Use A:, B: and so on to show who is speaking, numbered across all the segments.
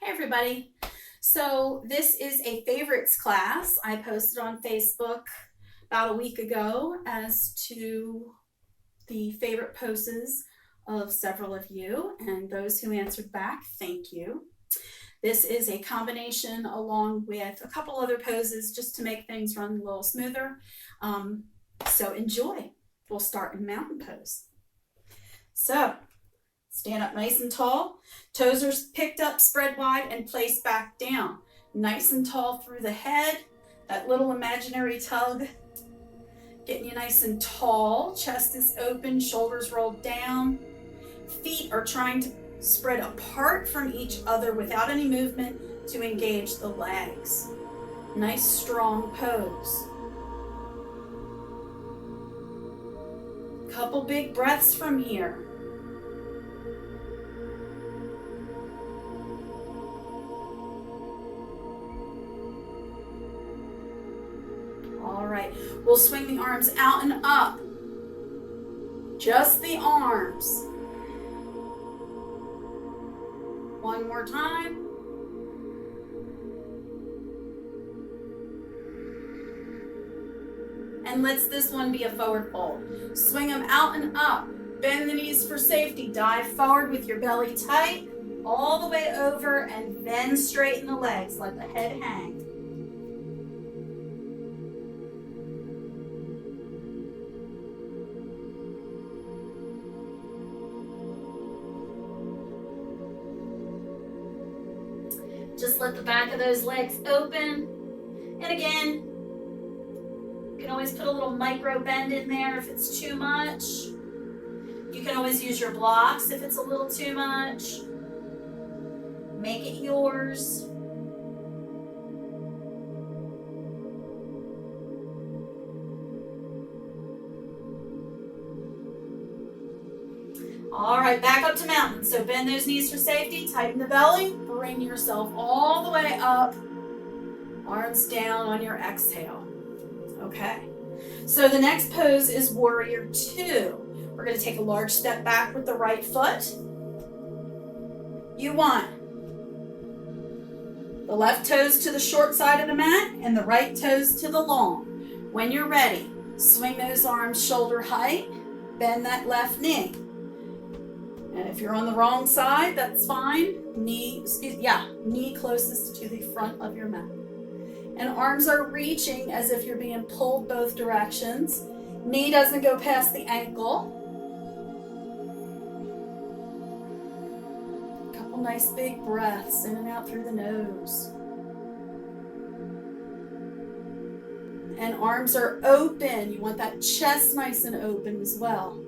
A: Hey everybody. So this is a favorites class I posted on Facebook about a week ago as to the favorite poses of several of you, and those who answered back, thank you. This is a combination along with a couple other poses just to make things run a little smoother. So enjoy. We'll start in mountain pose. So stand up nice and tall. Toes are picked up, spread wide, and placed back down. Nice and tall through the head. That little imaginary tug. Getting you nice and tall. Chest is open, shoulders rolled down. Feet are trying to spread apart from each other without any movement to engage the legs. Nice, strong pose. Couple big breaths from here. All right, we'll swing the arms out and up. Just the arms. One more time. And let's this one be a forward fold. Swing them out and up. Bend the knees for safety. Dive forward with your belly tight. All the way over and then straighten the legs. Let the head hang. Just let the back of those legs open. And again, you can always put a little micro bend in there if it's too much. You can always use your blocks if it's a little too much. Make it yours. All right, back up to mountain. So bend those knees for safety, tighten the belly, bring yourself all the way up, arms down on your exhale. Okay, so the next pose is warrior two. We're gonna take a large step back with the right foot. You want the left toes to the short side of the mat and the right toes to the long. When you're ready, swing those arms shoulder height, bend that left knee. And if you're on the wrong side, that's fine. Knee closest to the front of your mat. And arms are reaching as if you're being pulled both directions. Knee doesn't go past the ankle. A couple nice big breaths in and out through the nose. And arms are open. You want that chest nice and open as well.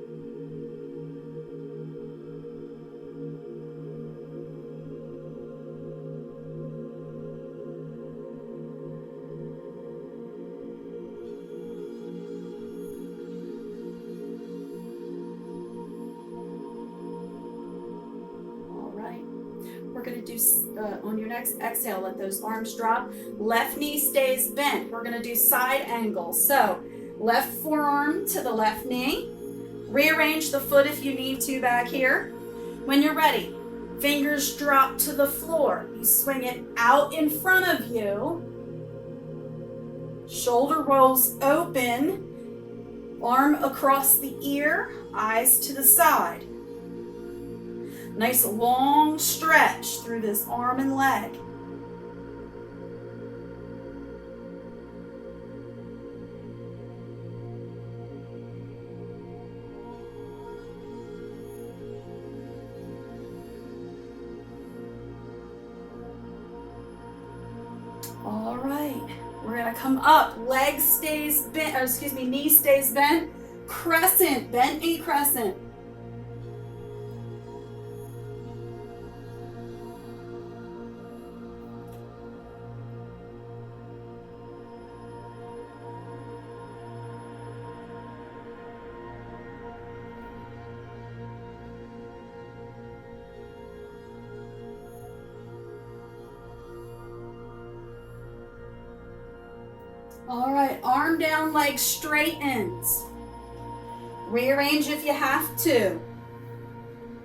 A: We're going to do, on your next exhale, let those arms drop. Left knee stays bent. We're going to do side angles. So left forearm to the left knee. Rearrange the foot if you need to back here. When you're ready, fingers drop to the floor. You swing it out in front of you. Shoulder rolls open. Arm across the ear, eyes to the side. Nice long stretch through this arm and leg. All right, we're gonna come up. Leg stays bent, knee stays bent. Crescent, bent knee crescent. All right, arm down, leg straightens. Rearrange if you have to.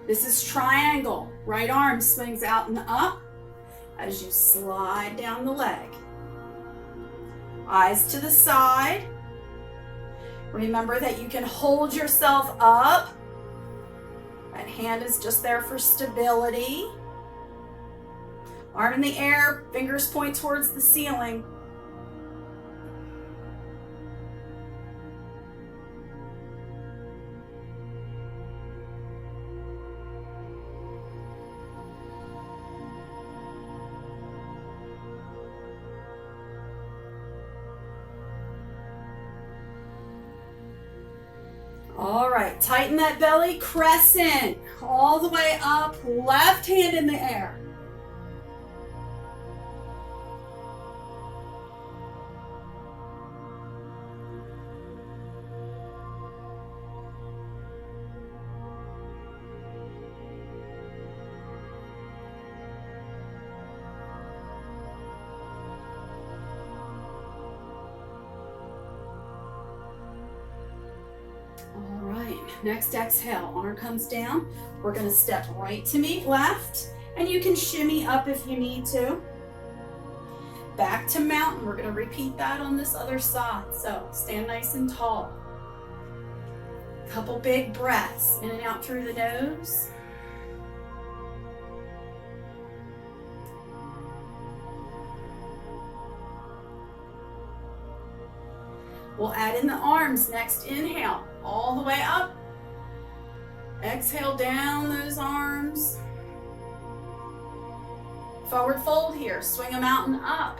A: This is triangle. Right arm swings out and up. as you slide down the leg. Eyes to the side. Remember that you can hold yourself up. That hand is just there for stability. Arm in the air, fingers point towards the ceiling. All right, tighten that belly, crescent, all the way up, left hand in the air. All right, next exhale, arm comes down. We're gonna step right to meet left, and you can shimmy up if you need to. Back to mountain, we're gonna repeat that on this other side. So stand nice and tall. Couple big breaths, in and out through the nose. We'll add in the arms, next inhale, all the way up. Exhale down those arms. Forward fold here, swing a mountain up.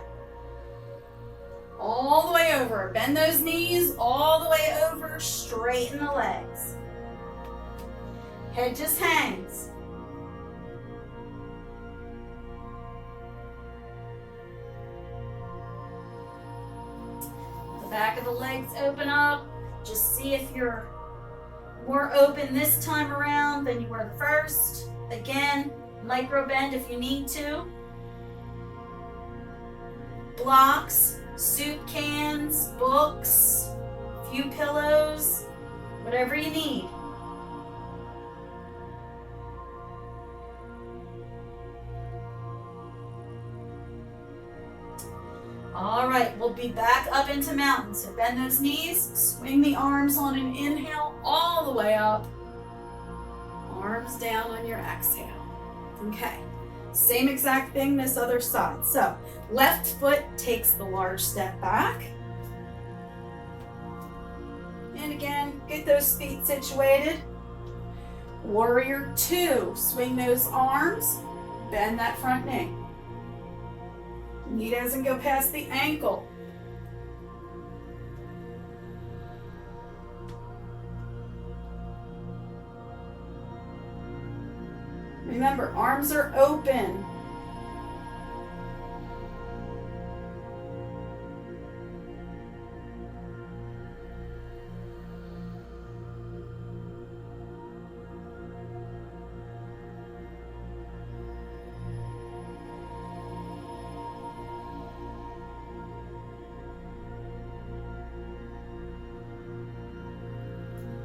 A: All the way over, bend those knees, all the way over, straighten the legs. Head just hangs. Back of the legs open up. Just see if you're more open this time around than you were the first. Again, micro bend if you need to. Blocks, soup cans, books, few pillows, whatever you need. All right, we'll be back up into mountain. So bend those knees, swing the arms on an inhale all the way up. Arms down on your exhale. Okay, same exact thing this other side. So left foot takes the large step back. And again, get those feet situated. Warrior two, swing those arms, bend that front knee. Knee doesn't go past the ankle. Remember, arms are open.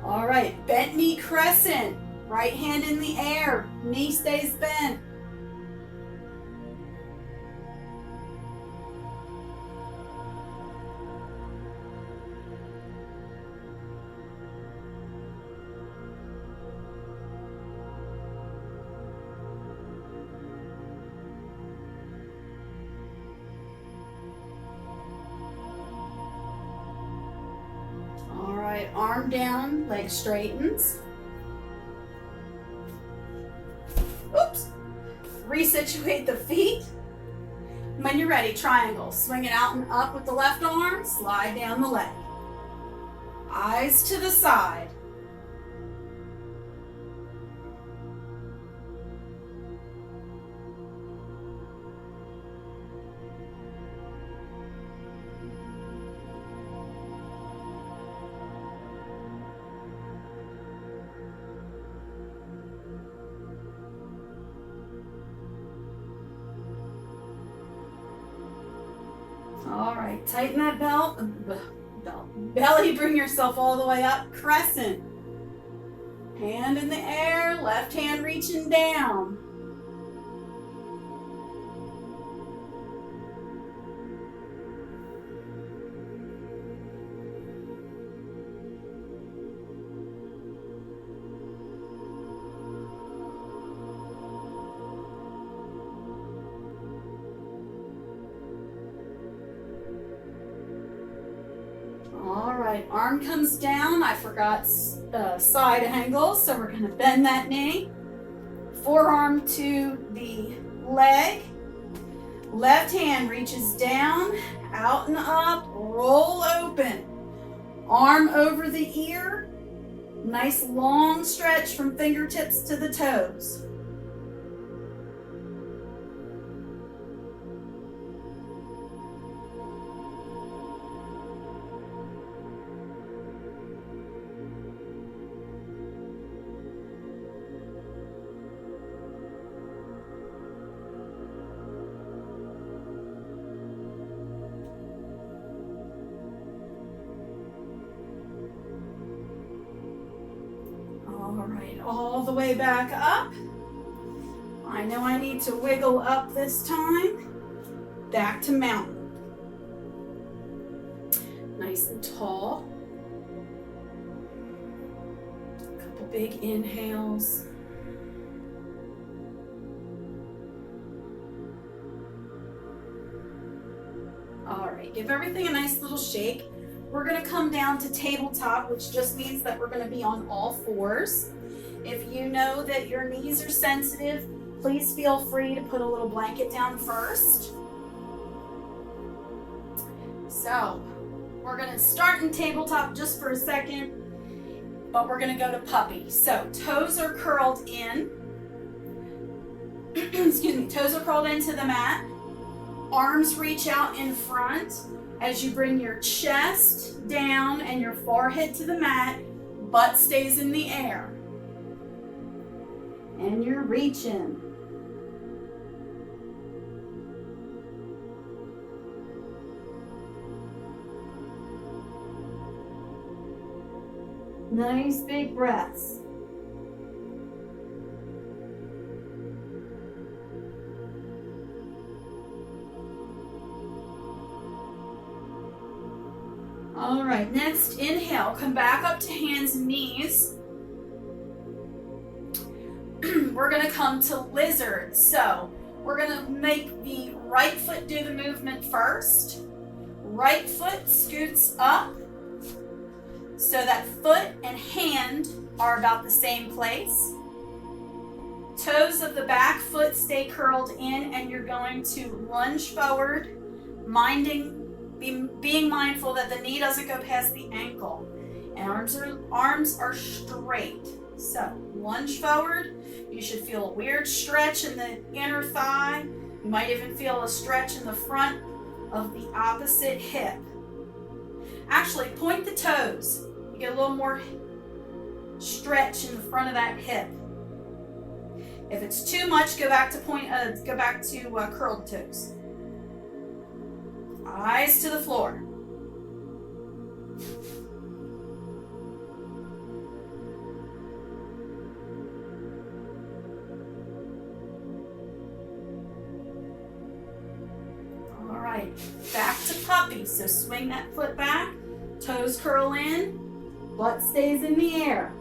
A: All right, bent knee crescent, right hand in the air, knee stays bent. Arm down, leg straightens. Oops. Resituate the feet. When you're ready, triangle. Swing it out and up with the left arm, slide down the leg. Eyes to the side. All right, tighten that belly, bring yourself all the way up, crescent. Hand in the air, left hand reaching down. right, arm comes down. I forgot side angle, so we're gonna bend that knee. Forearm to the leg. Left hand reaches down, out and up, roll open. Arm over the ear. Nice long stretch from fingertips to the toes. All right, all the way back up. I know I need to wiggle up this time. Back to mountain. Nice and tall. A couple big inhales. All right, give everything a nice little shake. We're gonna come down to tabletop, which just means that we're gonna be on all fours. If you know that your knees are sensitive, please feel free to put a little blanket down first. So, we're gonna start in tabletop just for a second, but we're gonna go to puppy. So, toes are curled in. Excuse me, toes are curled into the mat. Arms reach out in front. As you bring your chest down and your forehead to the mat, butt stays in the air. And you're reaching. Nice big breaths. All right, next inhale, come back up to hands and knees. We're gonna come to lizard. So we're gonna make the right foot do the movement first. Right foot scoots up so that foot and hand are about the same place. Toes of the back foot stay curled in, and you're going to lunge forward, being mindful that the knee doesn't go past the ankle. And arms are straight. So lunge forward. You should feel a weird stretch in the inner thigh. You might even feel a stretch in the front of the opposite hip. Actually, point the toes. You get a little more stretch in the front of that hip. If it's too much, go back to curled toes. Eyes to the floor. All right, back to puppy. So swing that foot back, toes curl in, butt stays in the air.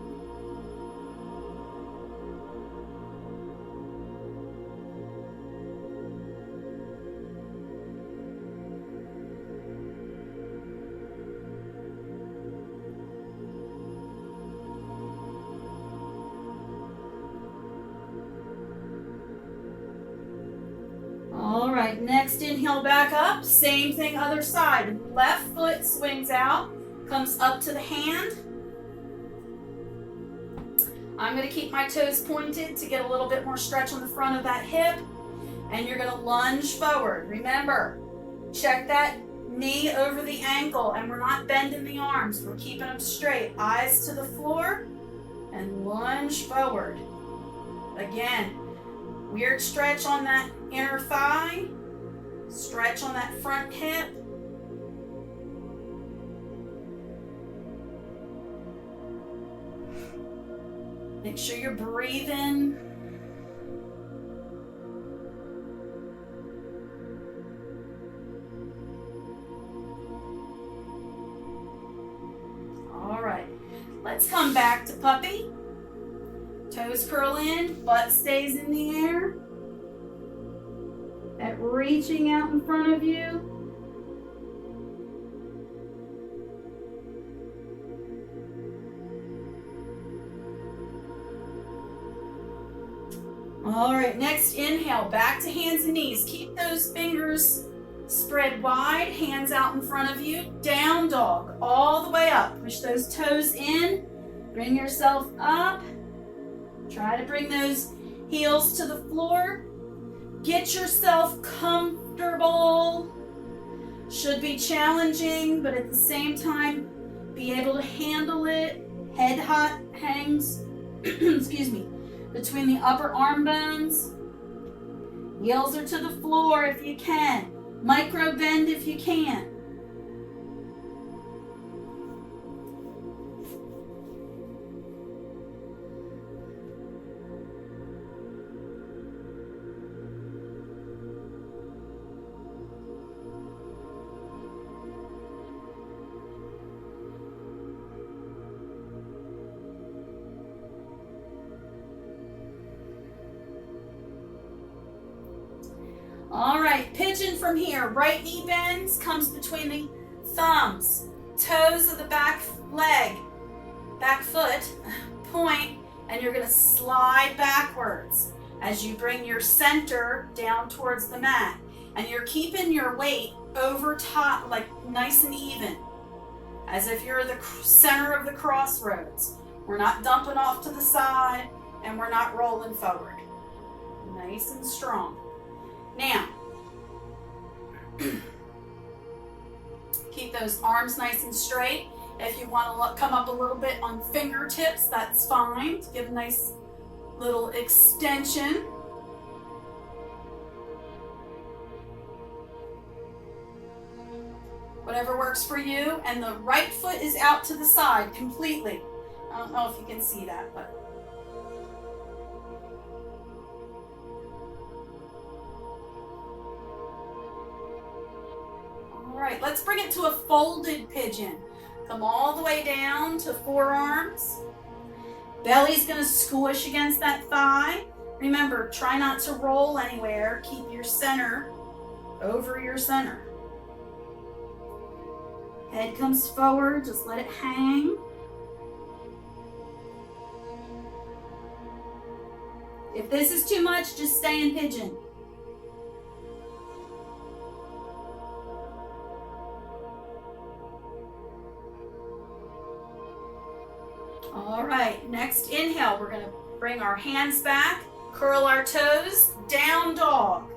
A: All right, next inhale back up. Same thing other side. Left foot swings out, comes up to the hand. I'm going to keep my toes pointed to get a little bit more stretch on the front of that hip. And you're going to lunge forward. Remember, check that knee over the ankle, and we're not bending the arms. We're keeping them straight. Eyes to the floor and lunge forward. Again, weird stretch on that inner thigh, stretch on that front hip. Make sure you're breathing. All right, let's come back to puppy. Toes curl in, butt stays in the air. That reaching out in front of you. All right, next inhale, back to hands and knees. Keep those fingers spread wide, hands out in front of you. Down dog, all the way up. Push those toes in, bring yourself up. Try to bring those heels to the floor. Get yourself comfortable. Should be challenging, but at the same time, be able to handle it. Head hangs, excuse me, between the upper arm bones. Heels are to the floor if you can. Micro bend if you can. All right, pigeon from here. Right knee bends, comes between the thumbs. Toes of the back leg, back foot, point, and you're gonna slide backwards as you bring your center down towards the mat. And you're keeping your weight over top, like nice and even, as if you're the center of the crossroads. We're not dumping off to the side, and we're not rolling forward. Nice and strong. Now, keep those arms nice and straight. If you want to come up a little bit on fingertips, that's fine. To give a nice little extension. Whatever works for you. And the right foot is out to the side completely. I don't know if you can see that, but all right, let's bring it to a folded pigeon. Come all the way down to forearms. Belly's gonna squish against that thigh. Remember, try not to roll anywhere. Keep your center over your center. Head comes forward, just let it hang. If this is too much, just stay in pigeon. All right, next inhale, we're gonna bring our hands back, curl our toes, down dog.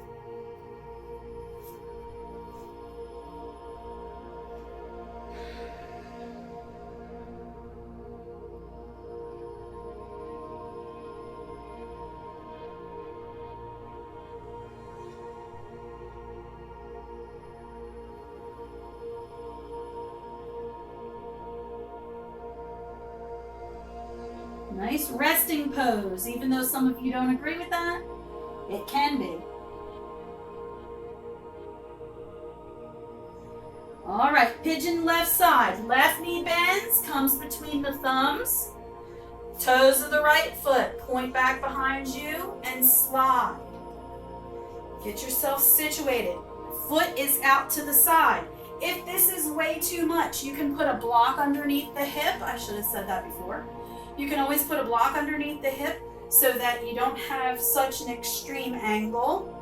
A: Nice resting pose, even though some of you don't agree with that, it can be. All right, pigeon left side. Left knee bends, comes between the thumbs. Toes of the right foot, point back behind you and slide. Get yourself situated. Foot is out to the side. If this is way too much, you can put a block underneath the hip. I should have said that before. You can always put a block underneath the hip so that you don't have such an extreme angle.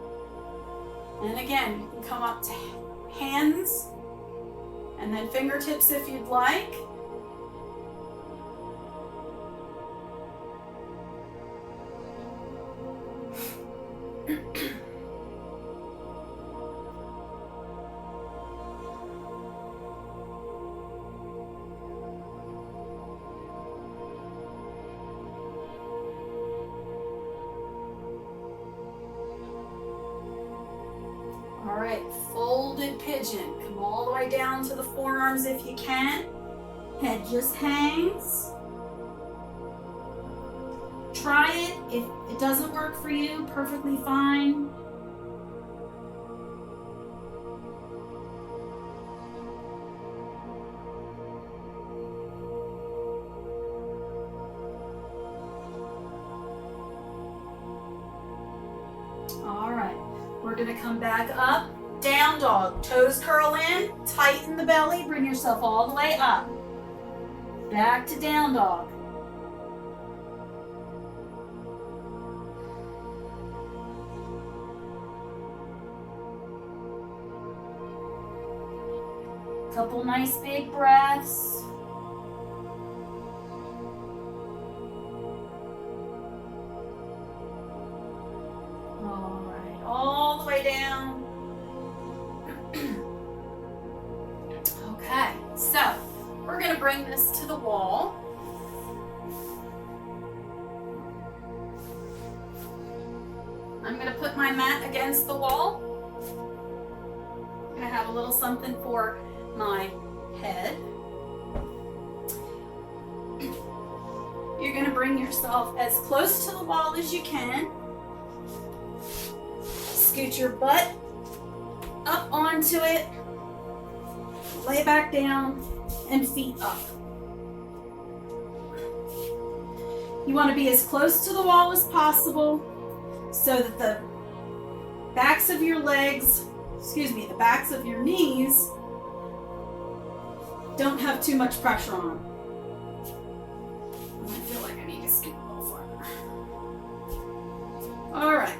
A: And again, you can come up to hands and then fingertips if you'd like. All right, folded pigeon. Come all the way down to the forearms if you can. Head just hangs. Try it. If it doesn't work for you, perfectly fine. All right, we're gonna come back up, down dog, toes curl in, tighten the belly, bring yourself all the way up. Back to down dog. Couple nice big breaths. All right, all the way down. Okay, so we're going to bring this to the wall. I'm going to put my mat against the wall. I'm going to have a little something for my head. You're going to bring yourself as close to the wall as you can. Scoot your butt up onto it. Lay back down and feet up. You want to be as close to the wall as possible so that the backs of your legs, the backs of your knees don't have too much pressure on them. I feel like I need to scoot a little farther. All right.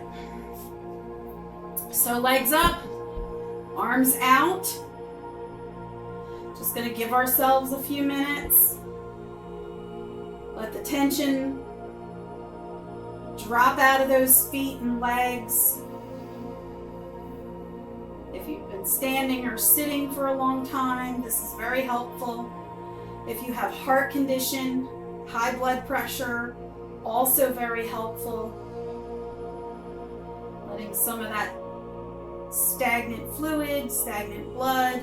A: So legs up, arms out. Just going to give ourselves a few minutes. Let the tension drop out of those feet and legs. If you've been standing or sitting for a long time, this is very helpful. If you have heart condition, high blood pressure, also very helpful. Letting some of that stagnant fluid, stagnant blood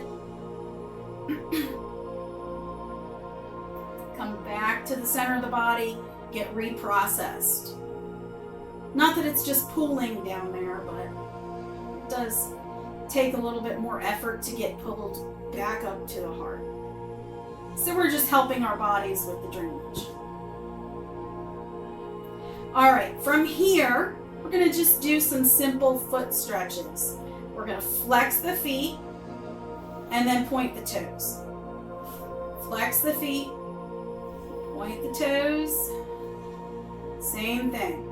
A: come back to the center of the body, get reprocessed. Not that it's just pooling down there, but it does take a little bit more effort to get pulled back up to the heart. So we're just helping our bodies with the drainage. All right, from here, we're going to just do some simple foot stretches. We're going to flex the feet and then point the toes. Flex the feet, point the toes, same thing.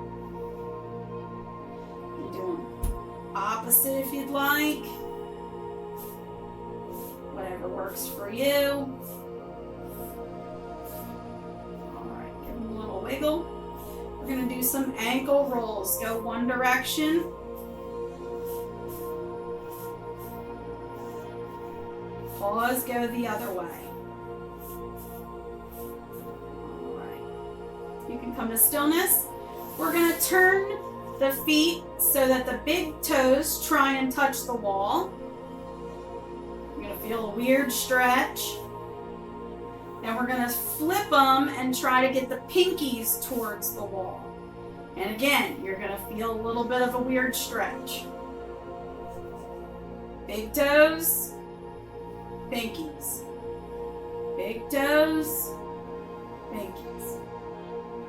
A: You're doing opposite if you'd like. Whatever works for you. All right, give them a little wiggle. We're going to do some ankle rolls. Go one direction. Pause, go the other way. All right. You can come to stillness. We're going to turn the feet so that the big toes try and touch the wall. You're going to feel a weird stretch. Now we're going to flip them and try to get the pinkies towards the wall. And again, you're going to feel a little bit of a weird stretch. Big toes, pinkies. Big toes, pinkies.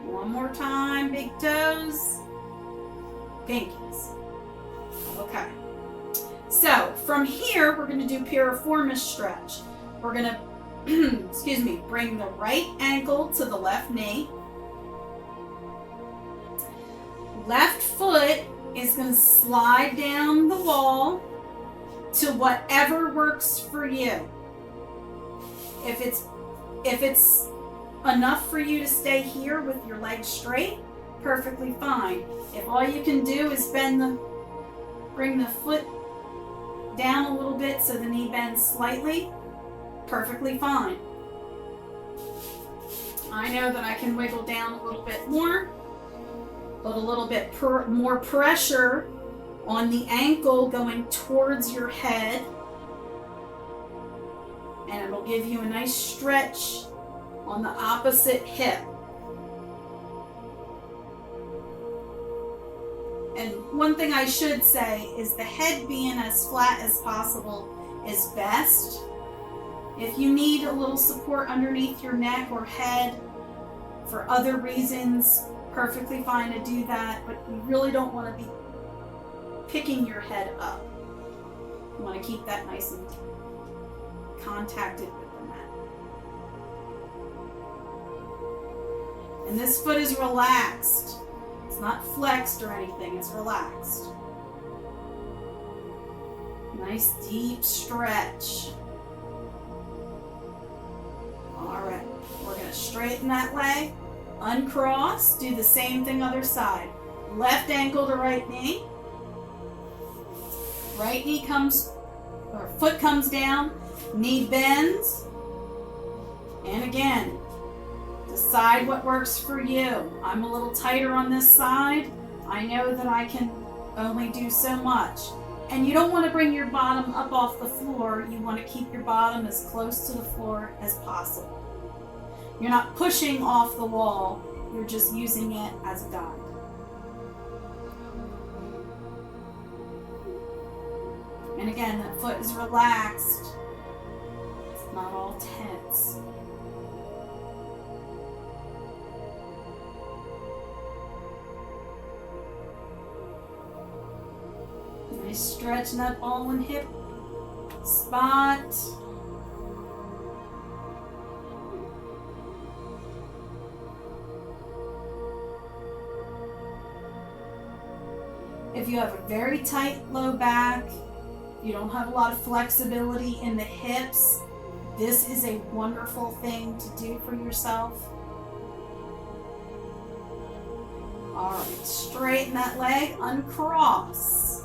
A: One more time, big toes, pinkies. Okay. So from here, we're going to do piriformis stretch. We're going to bring the right ankle to the left knee. Left foot is going to slide down the wall to whatever works for you. If it's enough for you to stay here with your legs straight, perfectly fine. If all you can do is bring the foot down a little bit so the knee bends slightly, perfectly fine. I know that I can wiggle down a little bit more, put a little bit more pressure on the ankle going towards your head, and it'll give you a nice stretch on the opposite hip. And one thing I should say is the head being as flat as possible is best. If you need a little support underneath your neck or head for other reasons, perfectly fine to do that, but you really don't want to be picking your head up. You want to keep that nice and contacted with the mat. And this foot is relaxed. It's not flexed or anything, it's relaxed. Nice deep stretch. All right, we're going to straighten that leg, uncross, do the same thing other side. Left ankle to right knee. Right knee comes, or foot comes down, knee bends. And again, decide what works for you. I'm a little tighter on this side. I know that I can only do so much. And you don't want to bring your bottom up off the floor. You want to keep your bottom as close to the floor as possible. You're not pushing off the wall. You're just using it as a guide. And again, that foot is relaxed. It's not all tense. Nice stretch in that ball and hip spot. If you have a very tight low back, you don't have a lot of flexibility in the hips, this is a wonderful thing to do for yourself. All right, straighten that leg, uncross.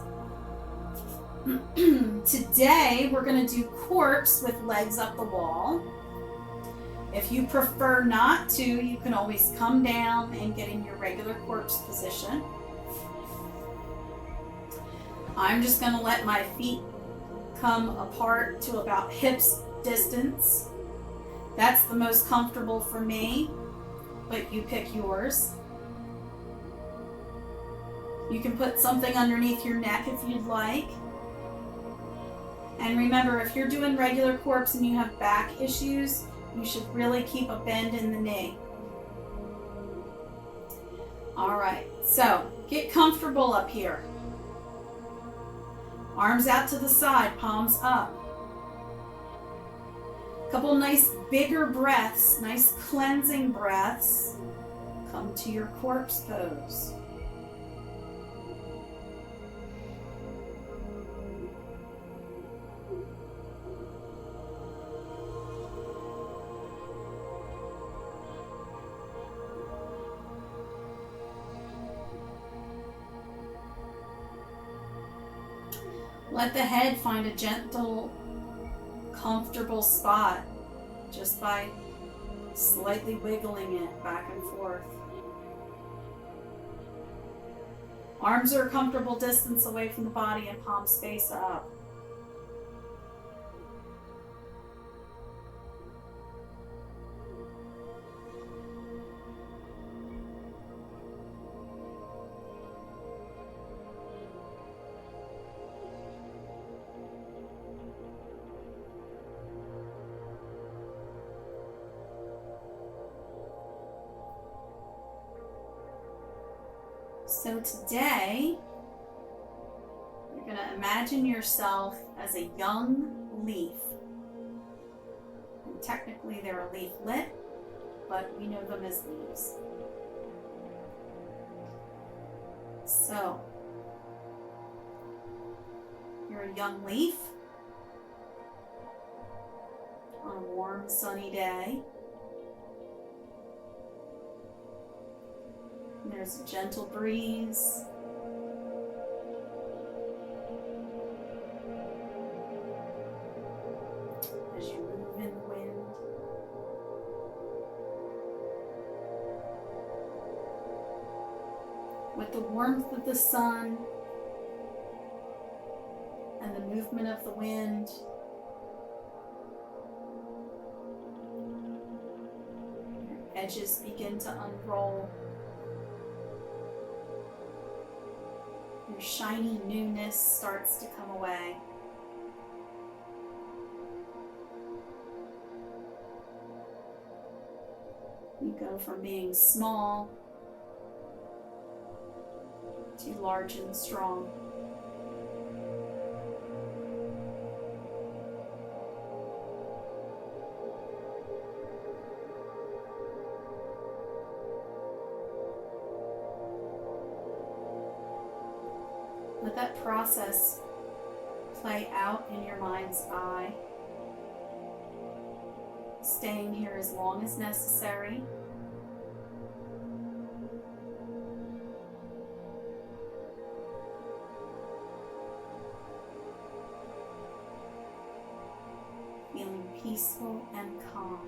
A: Today, we're going to do corpse with legs up the wall. If you prefer not to, you can always come down and get in your regular corpse position. I'm just going to let my feet come apart to about hips distance. That's the most comfortable for me, but you pick yours. You can put something underneath your neck if you'd like. And remember, if you're doing regular corpse and you have back issues, you should really keep a bend in the knee. All right, so get comfortable up here. Arms out to the side, palms up. A couple nice bigger breaths, nice cleansing breaths. Come to your corpse pose. Let the head find a gentle, comfortable spot just by slightly wiggling it back and forth. Arms are a comfortable distance away from the body and palms face up. So today, you're going to imagine yourself as a young leaf. And technically they're a leaflet, but we know them as leaves. So, you're a young leaf on a warm, sunny day. There's a gentle breeze. As you move in the wind. With the warmth of the sun and the movement of the wind, your edges begin to unroll. Your shiny newness starts to come away. You go from being small to large and strong. Let that process play out in your mind's eye. Staying here as long as necessary. Feeling peaceful and calm.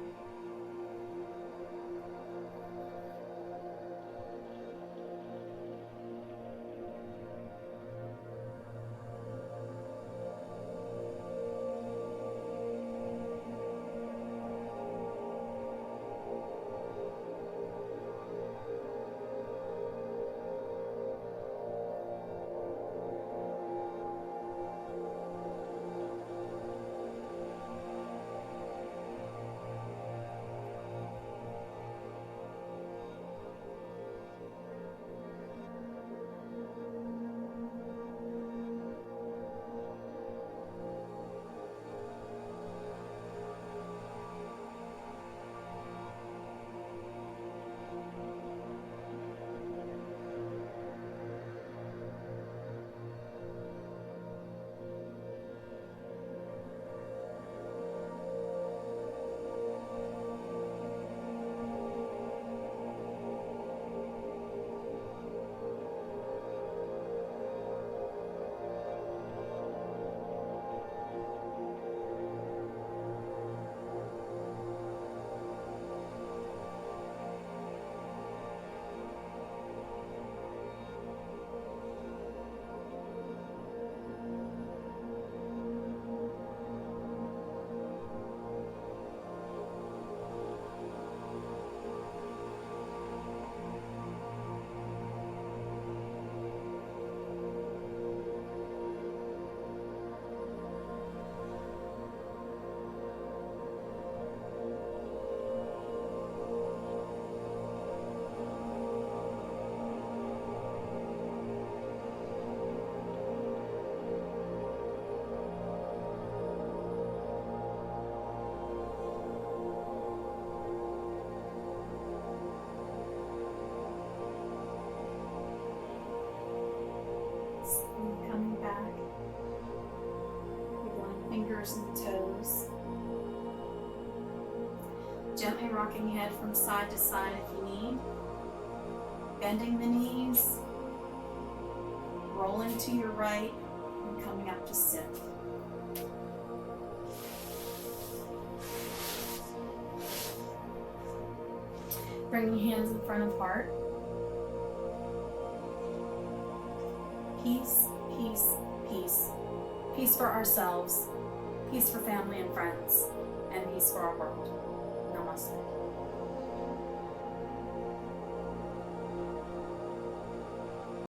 A: Coming back, wiggling fingers and toes. Gently rocking head from side to side if you need. Bending the knees, rolling to your right, and coming up to sit. Bringing hands in front of heart. Peace, peace, peace. Peace for ourselves, peace for family and friends, and peace for our world. Namaste.